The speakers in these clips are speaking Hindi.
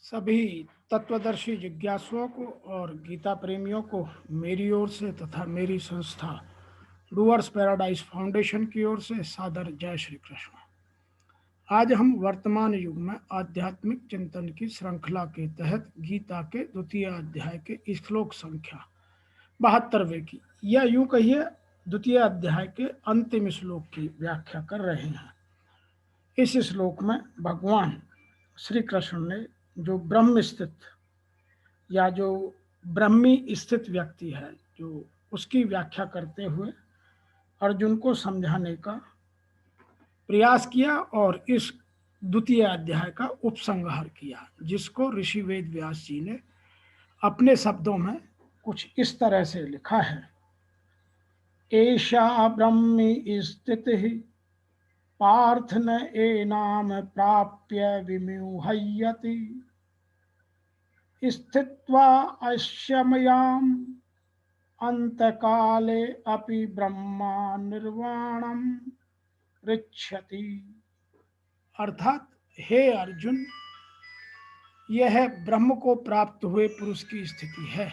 सभी तत्वदर्शी जिज्ञासुओं को और गीता प्रेमियों को मेरी ओर से तथा मेरी संस्था डूअर्स पैराडाइज फाउंडेशन की ओर से सादर जय श्री कृष्ण। आज हम वर्तमान युग में आध्यात्मिक चिंतन की श्रृंखला के तहत गीता के द्वितीय अध्याय के श्लोक संख्या 72वें की या यूं कहिए द्वितीय अध्याय के अंतिम श्लोक की व्याख्या कर रहे हैं। इस श्लोक में भगवान श्री कृष्ण ने जो ब्रह्म स्थित या जो ब्रह्मी स्थित व्यक्ति है जो उसकी व्याख्या करते हुए अर्जुन को समझाने का प्रयास किया और इस द्वितीय अध्याय का उपसंहार किया, जिसको ऋषि वेद व्यास जी ने अपने शब्दों में कुछ इस तरह से लिखा है। एषा ब्रह्मी स्थितिः पार्थ न एनाम प्राप्य विमुह्यति स्थित्वा अश्यमयाम् अंतकाले अपि ब्रह्मा निर्वाणम पृच्छति। अर्थात हे अर्जुन, यह ब्रह्म को प्राप्त हुए पुरुष की स्थिति है।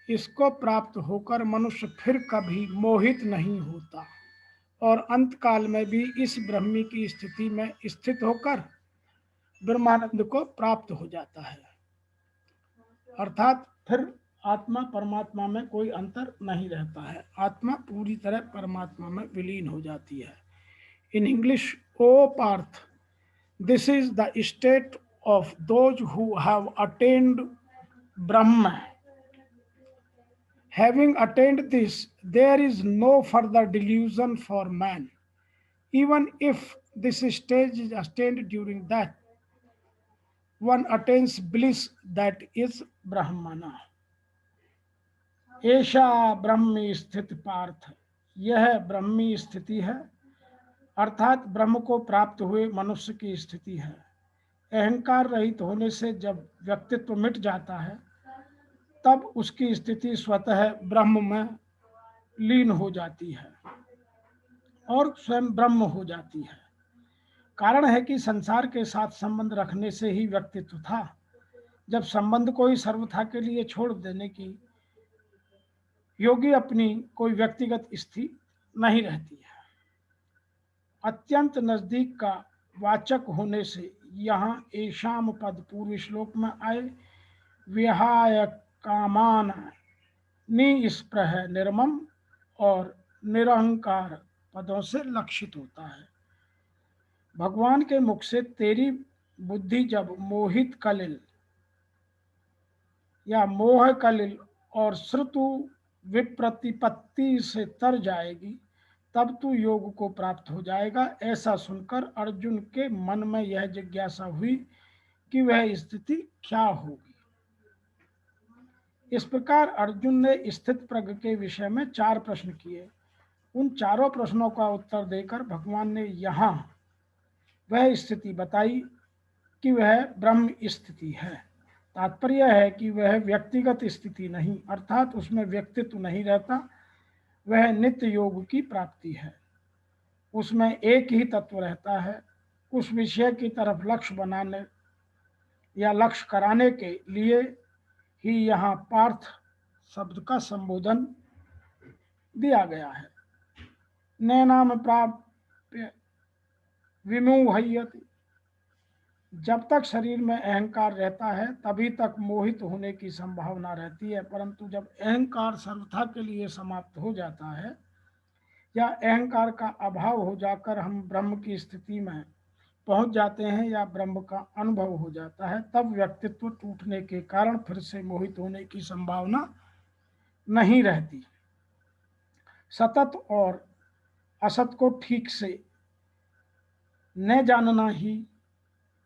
इसको प्राप्त होकर मनुष्य फिर कभी मोहित नहीं होता और अंत काल में भी इस ब्रह्मी की स्थिति में स्थित होकर ब्रह्मानंद को प्राप्त हो जाता है। अर्थात फिर आत्मा परमात्मा में कोई अंतर नहीं रहता है, आत्मा पूरी तरह परमात्मा में विलीन हो जाती है। In English, O Partha, this is the state of those who have attained Brahman. Having attained this, there is no further delusion for man. Even if this stage is attained, during that one attains bliss, that is Brahmana. ऐशा ब्रह्मी स्थित पार्थ, यह ब्रह्मी स्थिति है, अर्थात ब्रह्म को प्राप्त हुए मनुष्य की स्थिति है। अहंकार रहित होने से जब व्यक्तित्व मिट जाता है तब उसकी स्थिति स्वतः ब्रह्म में लीन हो जाती है और स्वयं ब्रह्म हो जाती है। कारण है कि संसार के साथ संबंध रखने से ही व्यक्तित्व था। जब संबंध को ही सर्वथा के लिए छोड़ देने की योगी अपनी कोई व्यक्तिगत स्थिति नहीं रहती है। अत्यंत नजदीक का वाचक होने से यहाँ ऐशाम पद पूर्व श्लोक में आए विहाय कामान निस्पृह निर्मम और निरहंकार पदों से लक्षित होता है। भगवान के मुख से तेरी बुद्धि जब मोहित कलिल या मोह कलिल और श्रुतु विप्रतिपत्ति से तर जाएगी, तब तू योग को प्राप्त हो जाएगा। ऐसा सुनकर अर्जुन के मन में यह जिज्ञासा हुई कि वह स्थिति क्या होगी। इस प्रकार अर्जुन ने स्थित प्रज्ञ के विषय में 4 प्रश्न किए। उन चारों प्रश्नों का उत्तर देकर भगवान ने यहाँ वह स्थिति बताई कि वह ब्रह्म स्थिति है। तात्पर्य है कि वह व्यक्तिगत स्थिति नहीं, अर्थात उसमें व्यक्तित्व नहीं रहता। वह नित्य योग की प्राप्ति है। उसमें एक ही तत्व रहता है। उस विषय की तरफ लक्ष्य बनाने या लक्ष्य कराने के लिए ही यहाँ पार्थ शब्द का संबोधन दिया गया है। नैनाम प्राप्य विमुह्यति, जब तक शरीर में अहंकार रहता है तभी तक मोहित होने की संभावना रहती है, परंतु जब अहंकार सर्वथा के लिए समाप्त हो जाता है या अहंकार का अभाव हो जाकर हम ब्रह्म की स्थिति में पहुंच जाते हैं या ब्रह्म का अनुभव हो जाता है, तब व्यक्तित्व टूटने के कारण फिर से मोहित होने की संभावना नहीं रहती। सतत और असत को ठीक से न जानना ही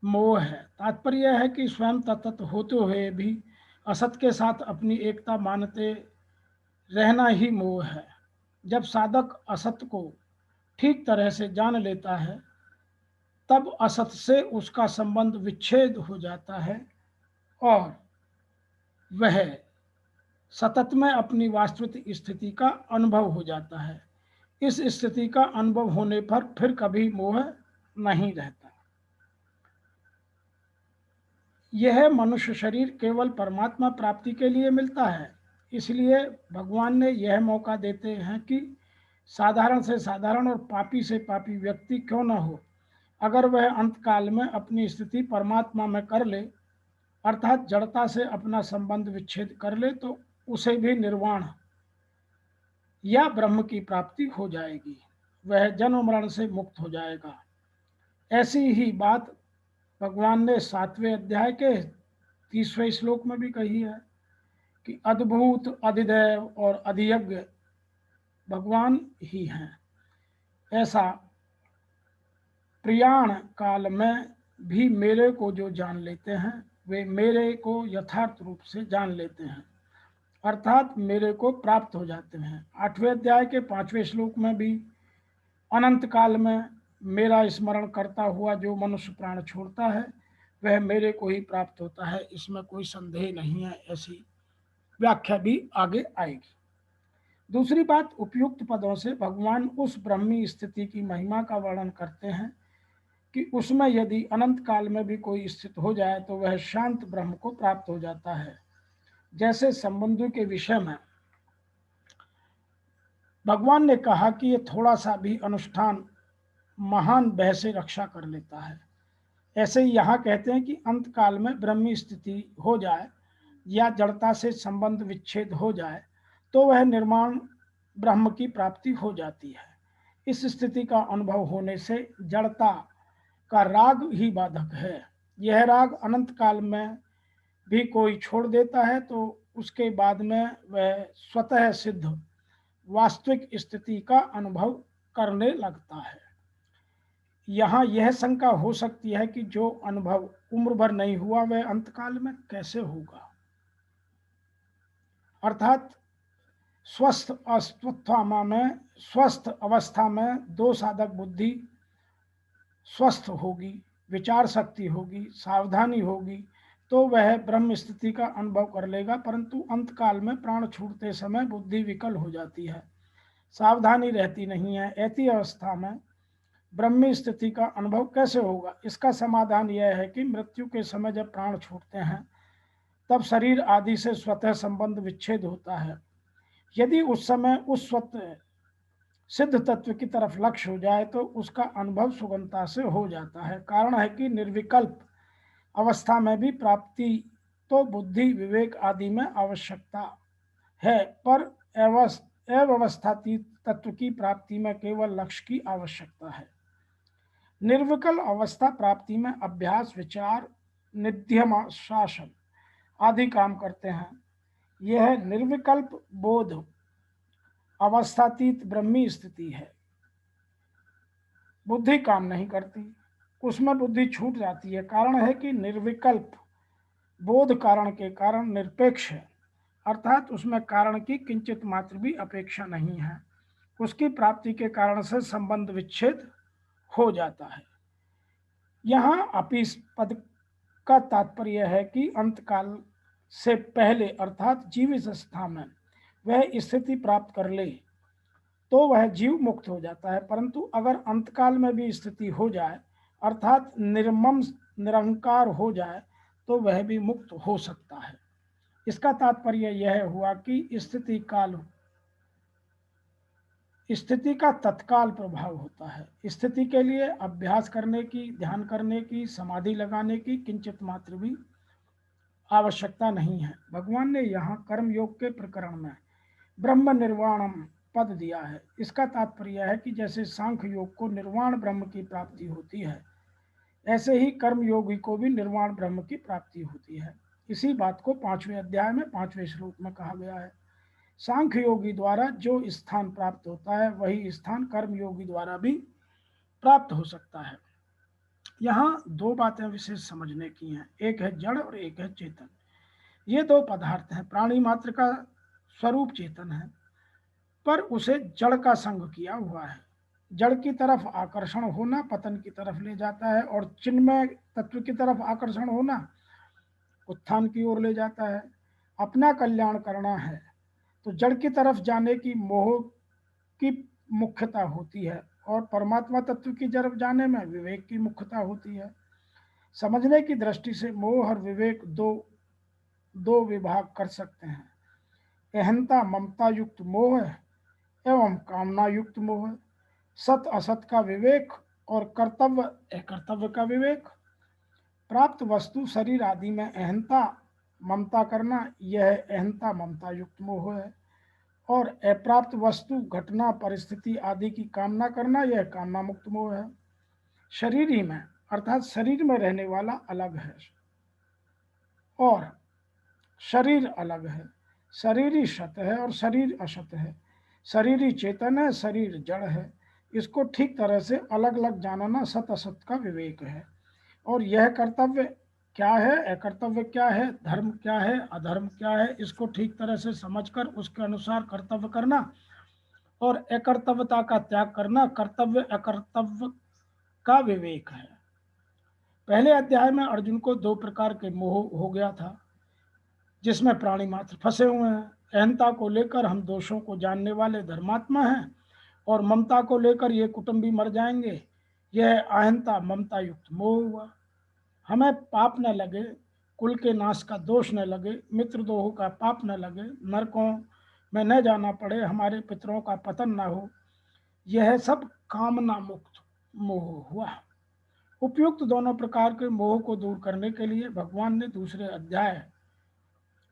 मोह है। तात्पर्य है कि स्वयं तत्त होते हुए भी असत के साथ अपनी एकता मानते रहना ही मोह है। जब साधक असत को ठीक तरह से जान लेता है तब असत से उसका संबंध विच्छेद हो जाता है और वह सतत में अपनी वास्तविक स्थिति का अनुभव हो जाता है। इस स्थिति का अनुभव होने पर फिर कभी मोह नहीं रहता। यह मनुष्य शरीर केवल परमात्मा प्राप्ति के लिए मिलता है, इसलिए भगवान ने यह मौका देते हैं कि साधारण से साधारण और पापी से पापी व्यक्ति क्यों न हो, अगर वह अंतकाल में अपनी स्थिति परमात्मा में कर ले, अर्थात जड़ता से अपना संबंध विच्छेद कर ले, तो उसे भी निर्वाण या ब्रह्म की प्राप्ति हो जाएगी, वह जन्म मरण से मुक्त हो जाएगा। ऐसी ही बात भगवान ने 7वें अध्याय के 30वें श्लोक में भी कही है कि अद्भुत, अधिदैव और अधियज्ञ भगवान ही हैं। ऐसा प्रयाण काल में भी मेरे को जो जान लेते हैं, वे मेरे को यथार्थ रूप से जान लेते हैं, अर्थात मेरे को प्राप्त हो जाते हैं। 8वें अध्याय के 5वें श्लोक में भी अनंत काल में मेरा स्मरण करता हुआ जो मनुष्य प्राण छोड़ता है, वह मेरे को ही प्राप्त होता है, इसमें कोई संदेह नहीं है। ऐसी व्याख्या भी आगे आएगी। दूसरी बात, उपयुक्त पदों से भगवान उस ब्रह्मी स्थिति की महिमा का वर्णन करते हैं कि उसमें यदि अनंत काल में भी कोई स्थित हो जाए तो वह शांत ब्रह्म को प्राप्त हो जाता है। जैसे संबंधों के विषय में भगवान ने कहा कि ये थोड़ा सा भी अनुष्ठान महान भय से रक्षा कर लेता है, ऐसे ही यहाँ कहते हैं कि अंत काल में ब्रह्मी स्थिति हो जाए या जड़ता से संबंध विच्छेद हो जाए तो वह निर्माण ब्रह्म की प्राप्ति हो जाती है। इस स्थिति का अनुभव होने से जड़ता का राग ही बाधक है। यह राग अनंत काल में भी कोई छोड़ देता है तो उसके बाद में वह स्वतः सिद्ध वास्तविक स्थिति का अनुभव करने लगता है। यहाँ यह शंका हो सकती है कि जो अनुभव उम्र भर नहीं हुआ वह अंतकाल में कैसे होगा, अर्थात स्वस्थ अवस्था में दो साधक बुद्धि स्वस्थ होगी, विचार शक्ति होगी, सावधानी होगी, तो वह ब्रह्म स्थिति का अनुभव कर लेगा। परंतु अंतकाल में प्राण छूटते समय बुद्धि विकल हो जाती है, सावधानी रहती नहीं है। ऐसी अवस्था में ब्रह्मी स्थिति का अनुभव कैसे होगा? इसका समाधान यह है कि मृत्यु के समय जब प्राण छूटते हैं तब शरीर आदि से स्वतः संबंध विच्छेद होता है। यदि उस समय उस स्वतः सिद्ध तत्व की तरफ लक्ष्य हो जाए तो उसका अनुभव सुगमता से हो जाता है। कारण है कि निर्विकल्प अवस्था में भी प्राप्ति तो बुद्धि विवेक आदि में आवश्यकता है, पर अव्यवस्थातीत तत्व की प्राप्ति में केवल लक्ष्य की आवश्यकता है। निर्विकल अवस्था प्राप्ति में अभ्यास, विचार, निध्यमाशासन आदि काम करते हैं। यह निर्विकल्प बोध अवस्थातीत ब्रह्मी स्थिति है। बुद्धि काम नहीं करती, उसमें बुद्धि छूट जाती है। कारण है कि निर्विकल्प बोध कारण के कारण निरपेक्ष है, अर्थात उसमें कारण की किंचित मात्र भी अपेक्षा नहीं है। उसकी प्राप्ति के कारण से संबंध विच्छेद हो जाता है। यहाँ अपीस पद का तात्पर्य है कि अंतकाल से पहले अर्थात जीवित अवस्था में वह स्थिति प्राप्त कर ले तो वह जीव मुक्त हो जाता है। परंतु अगर अंतकाल में भी स्थिति हो जाए अर्थात निर्मम निरंकार हो जाए तो वह भी मुक्त हो सकता है। इसका तात्पर्य यह हुआ कि स्थिति का तत्काल प्रभाव होता है। स्थिति के लिए अभ्यास करने की, ध्यान करने की, समाधि लगाने की किंचित मात्र भी आवश्यकता नहीं है। भगवान ने यहाँ कर्म योग के प्रकरण में ब्रह्म निर्वाणम पद दिया है। इसका तात्पर्य है कि जैसे सांख्य योग को निर्वाण ब्रह्म की प्राप्ति होती है, ऐसे ही कर्म योगी को भी निर्वाण ब्रह्म की प्राप्ति होती है। इसी बात को 5वें अध्याय में 5वें श्लोक में कहा गया है। सांख्य योगी द्वारा जो स्थान प्राप्त होता है वही स्थान कर्म योगी द्वारा भी प्राप्त हो सकता है। यहाँ दो बातें विशेष समझने की हैं, एक है जड़ और एक है चेतन। ये दो पदार्थ हैं। प्राणी मात्र का स्वरूप चेतन है, पर उसे जड़ का संग किया हुआ है। जड़ की तरफ आकर्षण होना पतन की तरफ ले जाता है और चिन्मय तत्व की तरफ आकर्षण होना उत्थान की ओर ले जाता है। अपना कल्याण करना है तो जड़ की तरफ जाने की मोह की मुख्यता होती है और परमात्मा तत्व की तरफ जाने में विवेक की मुख्यता होती है। समझने की दृष्टि से मोह और विवेक दो विभाग कर सकते हैं। अहंता ममता युक्त मोह एवं कामना युक्त मोह, सत असत का विवेक और कर्तव्य अकर्तव्य का विवेक। प्राप्त वस्तु शरीर आदि में अहंता ममता करना, यह अहंता ममता युक्त मोह है। और अप्राप्त वस्तु घटना परिस्थिति आदि की कामना करना, यह कामना मुक्त मोह है। शरीर ही में अर्थात शरीर में रहने वाला अलग है और शरीर अलग है। शरीर ही सत है और शरीर असत है। शरीर ही चेतन है, शरीर जड़ है। इसको ठीक तरह से अलग अलग जानना सत असत का विवेक है। और यह कर्तव्य क्या है, अकर्तव्य क्या है, धर्म क्या है, अधर्म क्या है, इसको ठीक तरह से समझकर उसके अनुसार कर्तव्य करना और अकर्तव्यता का त्याग करना कर्तव्य अकर्तव्य का विवेक है। पहले अध्याय में अर्जुन को दो प्रकार के मोह हो गया था जिसमें प्राणी मात्र फंसे हुए हैं। अहंता को लेकर हम दोषों को जानने वाले धर्मात्मा हैं और ममता को लेकर ये कुटुंबी मर जाएंगे, यह अहंता ममता युक्त मोह हुआ। हमें पाप न लगे, कुल के नाश का दोष न लगे, मित्रद्रोह का पाप न लगे, नरकों में न जाना पड़े, हमारे पितरों का पतन न हो, यह सब कामना मुक्त मोह हुआ। उपयुक्त दोनों प्रकार के मोह को दूर करने के लिए भगवान ने दूसरे अध्याय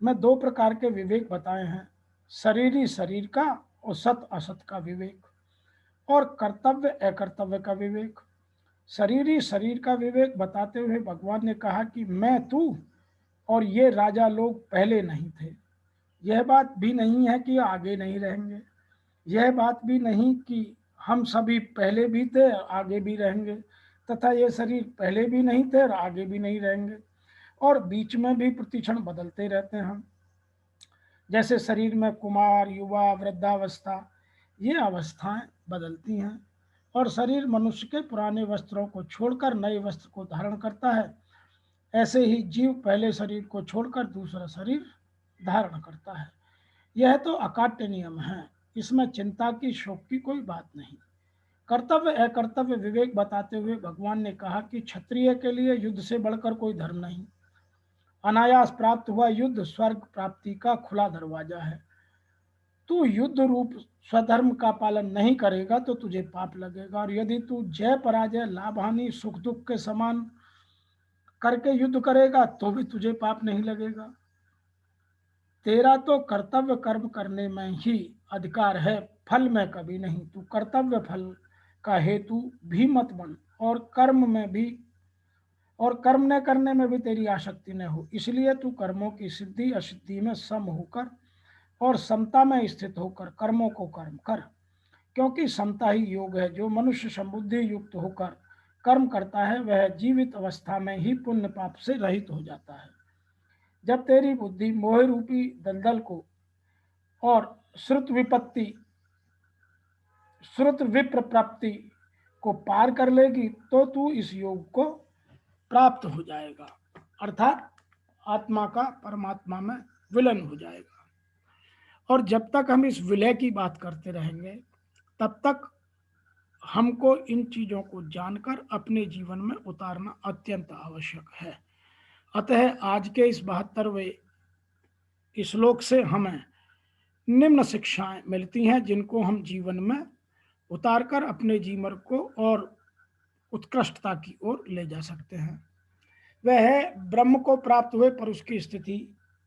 में दो प्रकार के विवेक बताए हैं, शरीरी शरीर का और सत असत का विवेक और कर्तव्य अकर्तव्य का विवेक। शरीरी शरीर का विवेक बताते हुए भगवान ने कहा कि मैं तू और ये राजा लोग पहले नहीं थे। यह बात भी नहीं है कि आगे नहीं रहेंगे। यह बात भी नहीं कि हम सभी पहले भी थे और आगे भी रहेंगे, तथा ये शरीर पहले भी नहीं थे और आगे भी नहीं रहेंगे और बीच में भी प्रतिक्षण बदलते रहते हैं। जैसे शरीर में कुमार, युवा, वृद्धावस्था, ये अवस्थाएं बदलती हैं और शरीर मनुष्य के पुराने वस्त्रों को छोड़कर नए वस्त्र को धारण करता है, ऐसे ही जीव पहले शरीर को छोड़कर दूसरा शरीर धारण करता है। यह तो अकाट्य नियम है, इसमें चिंता की, शोक की कोई बात नहीं। कर्तव्य अकर्तव्य विवेक बताते हुए भगवान ने कहा कि क्षत्रिय के लिए युद्ध से बढ़कर कोई धर्म नहीं। अनायास प्राप्त हुआ युद्ध स्वर्ग प्राप्ति का खुला दरवाजा है। तू युद्ध रूप स्वधर्म का पालन नहीं करेगा तो तुझे पाप लगेगा, और यदि तू जय पराजय, लाभ हानि, सुख दुख के समान करके युद्ध करेगा तो भी तुझे पाप नहीं लगेगा। तेरा तो कर्तव्य कर्म करने में ही अधिकार है, फल में कभी नहीं। तू कर्तव्य फल का हेतु भी मत बन और कर्म न करने में भी तेरी आसक्ति न हो। इसलिए तू कर्मों की सिद्धि असिद्धि में सम होकर और समता में स्थित होकर कर्मों को कर्म कर, क्योंकि समता ही योग है। जो मनुष्य समबुद्धि युक्त होकर कर्म करता है वह जीवित अवस्था में ही पुण्य पाप से रहित हो जाता है। जब तेरी बुद्धि मोह रूपी दलदल को और श्रुत विप्र प्राप्ति को पार कर लेगी तो तू इस योग को प्राप्त हो जाएगा, अर्थात आत्मा का परमात्मा में विलीन हो जाएगा। और जब तक हम इस विलय की बात करते रहेंगे तब तक हमको इन चीजों को जानकर अपने जीवन में उतारना अत्यंत आवश्यक है। अतः आज के इस 72वें श्लोक से हमें निम्न शिक्षाएं मिलती हैं जिनको हम जीवन में उतारकर अपने जीवन को और उत्कृष्टता की ओर ले जा सकते हैं। वह है ब्रह्म को प्राप्त हुए पर उसकी स्थिति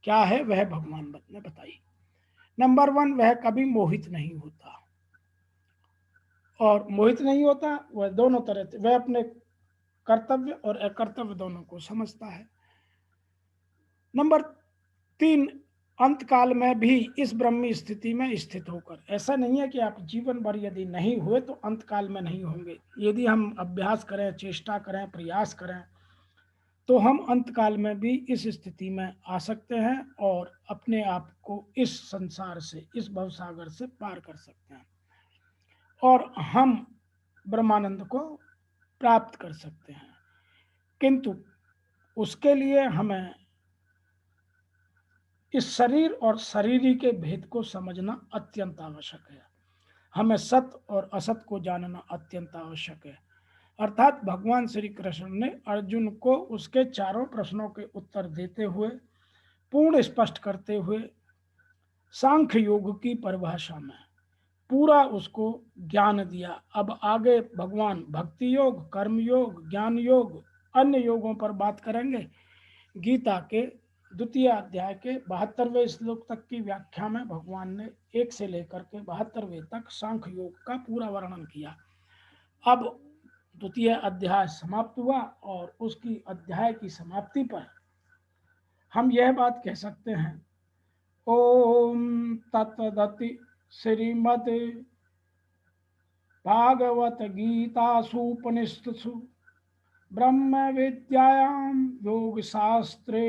क्या है, वह भगवान ने बताई। नंबर 1, वह कभी मोहित नहीं होता, और मोहित नहीं होता वह दोनों तरह से, वह अपने कर्तव्य और अकर्तव्य दोनों को समझता है। नंबर 3, अंत काल में भी इस ब्रह्मी स्थिति में स्थित होकर, ऐसा नहीं है कि आप जीवन भर यदि नहीं हुए तो अंत काल में नहीं होंगे। यदि हम अभ्यास करें, चेष्टा करें, प्रयास करें तो हम अंत काल में भी इस स्थिति में आ सकते हैं और अपने आप को इस संसार से, इस भवसागर से पार कर सकते हैं और हम ब्रह्मानंद को प्राप्त कर सकते हैं। किंतु उसके लिए हमें इस शरीर और शरीरी के भेद को समझना अत्यंत आवश्यक है। हमें सत और असत को जानना अत्यंत आवश्यक है। अर्थात भगवान श्री कृष्ण ने अर्जुन को उसके चारों प्रश्नों के उत्तर देते हुए पूर्ण स्पष्ट करते हुए सांख्य योग की परिभाषा में पूरा उसको ज्ञान दिया। अब आगे भगवान भक्ति योग, कर्म योग, ज्ञान योग, अन्य योगों पर बात करेंगे। गीता के द्वितीय अध्याय के 72वें श्लोक तक की व्याख्या में भगवान ने 1 से लेकर के 72वें तक सांख्य योग का पूरा वर्णन किया। अब द्वितीय अध्याय समाप्त हुआ और उसकी अध्याय की समाप्ति पर हम यह बात कह सकते हैं, ओम तत्सदिति श्रीमद् भागवत गीतासूपनिषत्सु ब्रह्म विद्यायां योग शास्त्रे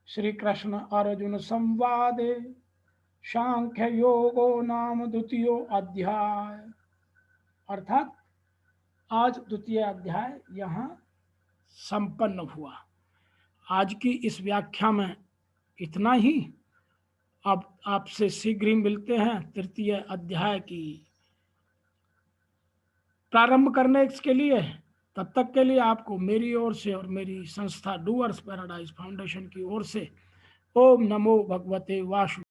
श्री कृष्ण अर्जुन संवादे सांख्य योगो नाम द्वितीयो अध्याय। अर्थात आज द्वितीय अध्याय यहाँ संपन्न हुआ। आज की इस व्याख्या में इतना ही। अब आपसे शीघ्र ही मिलते हैं तृतीय अध्याय की प्रारंभ करने के लिए। तब तक के लिए आपको मेरी ओर से और मेरी संस्था डूअर्स पैराडाइज फाउंडेशन की ओर से ओम नमो भगवते वासुदेवाय।